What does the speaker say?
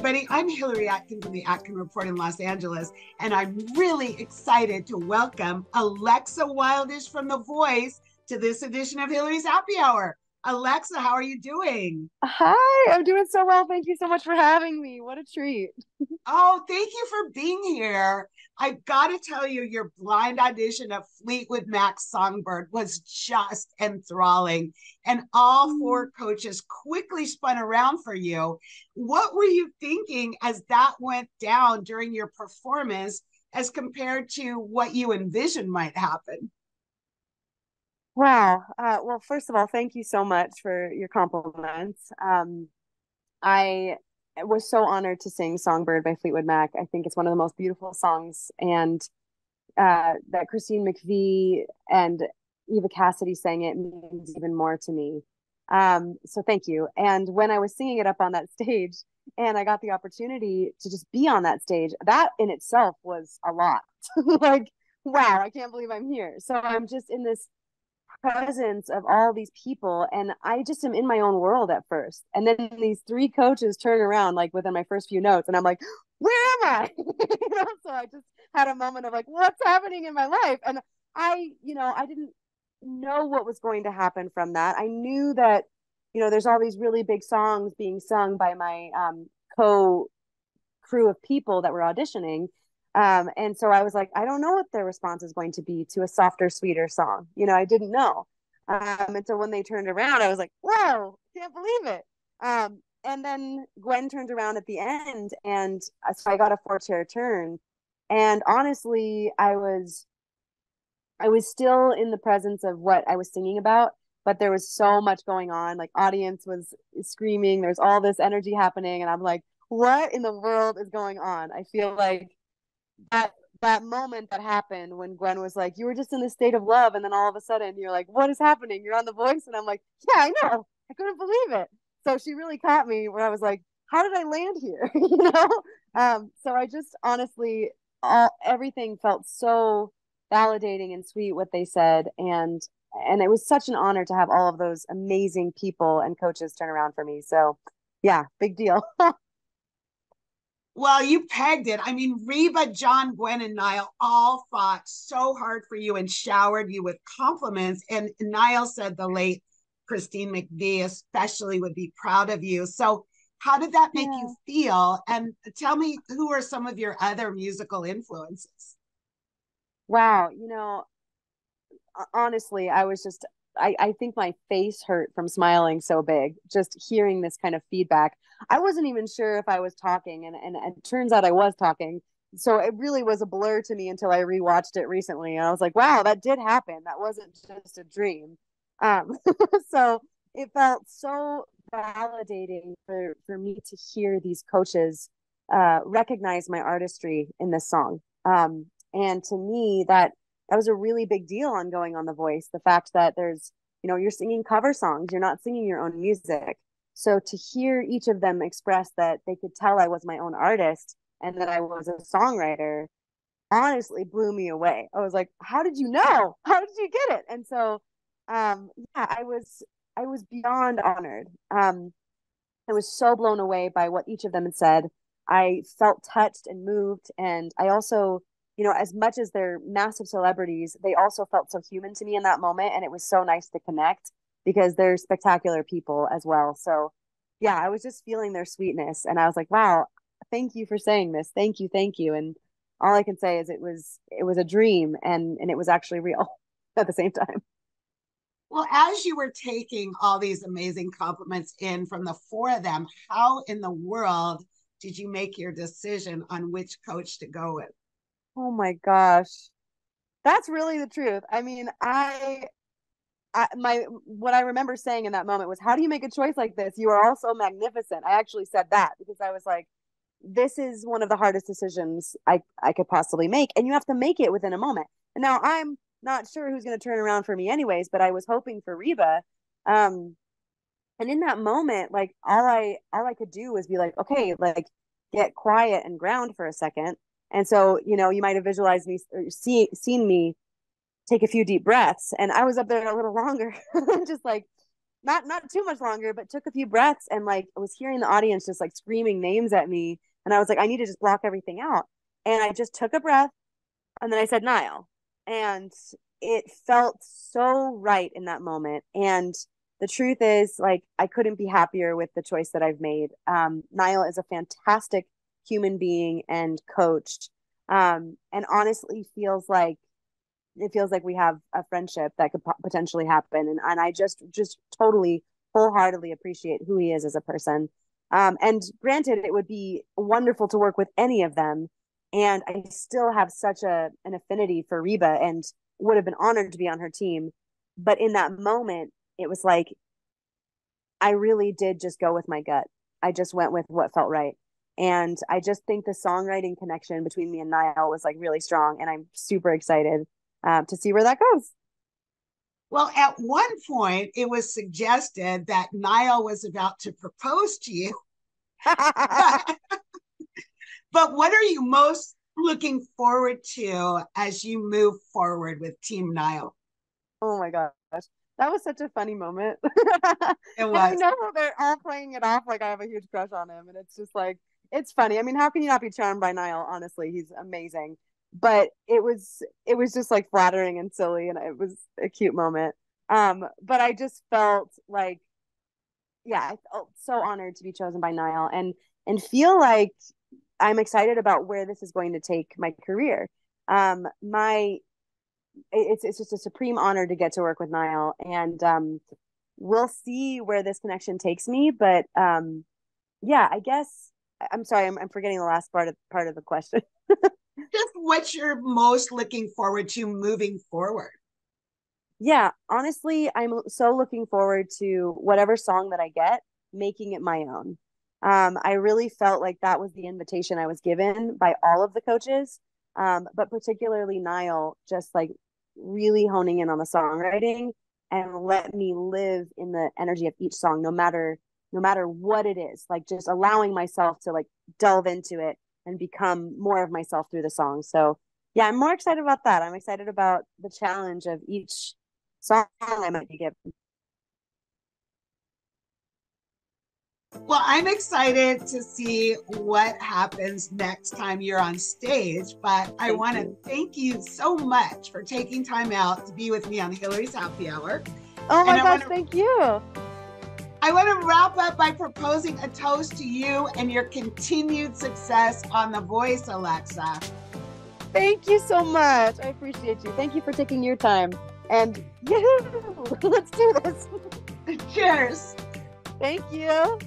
everybody. I'm Hillary Atkin from the Atkin Report in Los Angeles, and I'm really excited to welcome Alexa Wildish from The Voice to this edition of Hillary's Happy Hour. Alexa, how are you doing? Hi, I'm doing so well. Thank you so much for having me. What a treat. Oh, thank you for being here. I've got to tell you, your blind audition of Fleetwood Mac's Songbird was just enthralling, and all four coaches quickly spun around for you. What were you thinking as that went down during your performance as compared to what you envisioned might happen? Wow. Well, first of all, thank you so much for your compliments. I was so honored to sing Songbird by Fleetwood Mac. I think it's one of the most beautiful songs, and that Christine McVie and Eva Cassidy sang it means even more to me. So thank you. And when I was singing it up on that stage and I got the opportunity to just be on that stage, that in itself was a lot. Like, wow, I can't believe I'm here. So I'm just in this presence of all these people, and I just am in my own world at first, and then these three coaches turn around like within my first few notes, and I'm like, where am I? So I just had a moment of like, what's happening in my life? And I didn't know what was going to happen from that. I knew that there's all these really big songs being sung by my co crew of people that were auditioning. And so I was like, I don't know what their response is going to be to a softer, sweeter song. I didn't know. And so when they turned around, I was like, whoa, can't believe it. And then Gwen turned around at the end, and so I got a four-chair turn. And honestly, I was still in the presence of what I was singing about, but there was so much going on. Like, audience was screaming, there's all this energy happening, and I'm like, what in the world is going on? I feel like that that moment that happened when Gwen was like, you were just in this state of love, and then all of a sudden you're like, what is happening? You're on The Voice, and I'm like, yeah, I know. I couldn't believe it. So she really caught me where I was like, how did I land here? So I just honestly, everything felt so validating and sweet what they said, and it was such an honor to have all of those amazing people and coaches turn around for me. So yeah, big deal. Well, you pegged it. I mean, Reba, John, Gwen, and Niall all fought so hard for you and showered you with compliments. And Niall said the late Christine McVie especially would be proud of you. So how did that make you Yeah. feel? And tell me, who are some of your other musical influences? Wow. Honestly, I think my face hurt from smiling so big, just hearing this kind of feedback. I wasn't even sure if I was talking, and it turns out I was talking. So it really was a blur to me until I rewatched it recently. And I was like, wow, that did happen. That wasn't just a dream. Um, so it felt so validating for me to hear these coaches recognize my artistry in this song. And to me, that was a really big deal on going on The Voice. The fact that you're singing cover songs, you're not singing your own music. So to hear each of them express that they could tell I was my own artist and that I was a songwriter honestly blew me away. I was like, how did you know? How did you get it? And so, yeah, I was beyond honored. I was so blown away by what each of them had said. I felt touched and moved. And I also, as much as they're massive celebrities, they also felt so human to me in that moment. And it was so nice to connect because they're spectacular people as well. So, yeah, I was just feeling their sweetness. And I was like, wow, thank you for saying this. Thank you. Thank you. And all I can say is it was a dream, and it was actually real at the same time. Well, as you were taking all these amazing compliments in from the four of them, how in the world did you make your decision on which coach to go with? Oh my gosh. That's really the truth. I mean, my what I remember saying in that moment was, "How do you make a choice like this? You are all so magnificent." I actually said that because I was like, "This is one of the hardest decisions I could possibly make, and you have to make it within a moment." And now I'm not sure who's going to turn around for me, anyways. But I was hoping for Reba, um, and in that moment, like all I could do was be like, "Okay, like get quiet and ground for a second." And so, you might have visualized me or seen me take a few deep breaths, and I was up there a little longer, just like not too much longer, but took a few breaths and like I was hearing the audience just like screaming names at me. And I was like, I need to just block everything out. And I just took a breath and then I said, Niall. And it felt so right in that moment. And the truth is, like, I couldn't be happier with the choice that I've made. Niall is a fantastic human being and coach. And honestly it feels like we have a friendship that could potentially happen. And I just totally wholeheartedly appreciate who he is as a person. And granted, it would be wonderful to work with any of them. And I still have such an affinity for Reba and would have been honored to be on her team. But in that moment, it was like, I really did just go with my gut. I just went with what felt right. And I just think the songwriting connection between me and Niall was like really strong. And I'm super excited to see where that goes. Well, at one point, it was suggested that Niall was about to propose to you. But what are you most looking forward to as you move forward with Team Niall? Oh my gosh. That was such a funny moment. It was. I know they're all playing it off like I have a huge crush on him. And it's just like, it's funny. I mean, how can you not be charmed by Niall? Honestly, he's amazing. But it was just like flattering and silly, and it was a cute moment. But I just felt like, yeah, I felt so honored to be chosen by Niall and feel like I'm excited about where this is going to take my career. My it's just a supreme honor to get to work with Niall, and we'll see where this connection takes me. But yeah, I guess I'm sorry, I'm forgetting the last part of the question. Just what you're most looking forward to moving forward. Yeah, honestly, I'm so looking forward to whatever song that I get, making it my own. I really felt like that was the invitation I was given by all of the coaches, but particularly Niall, just like really honing in on the songwriting and let me live in the energy of each song, no matter what it is. Like just allowing myself to like delve into it and become more of myself through the song. So yeah, I'm more excited about that. I'm excited about the challenge of each song I might be given. Well, I'm excited to see what happens next time you're on stage, but I want to thank you so much for taking time out to be with me on Hillary's Happy Hour. Oh my gosh, thank you. I want to wrap up by proposing a toast to you and your continued success on The Voice, Alexa. Thank you so much. I appreciate you. Thank you for taking your time. And let's do this. Cheers. Thank you.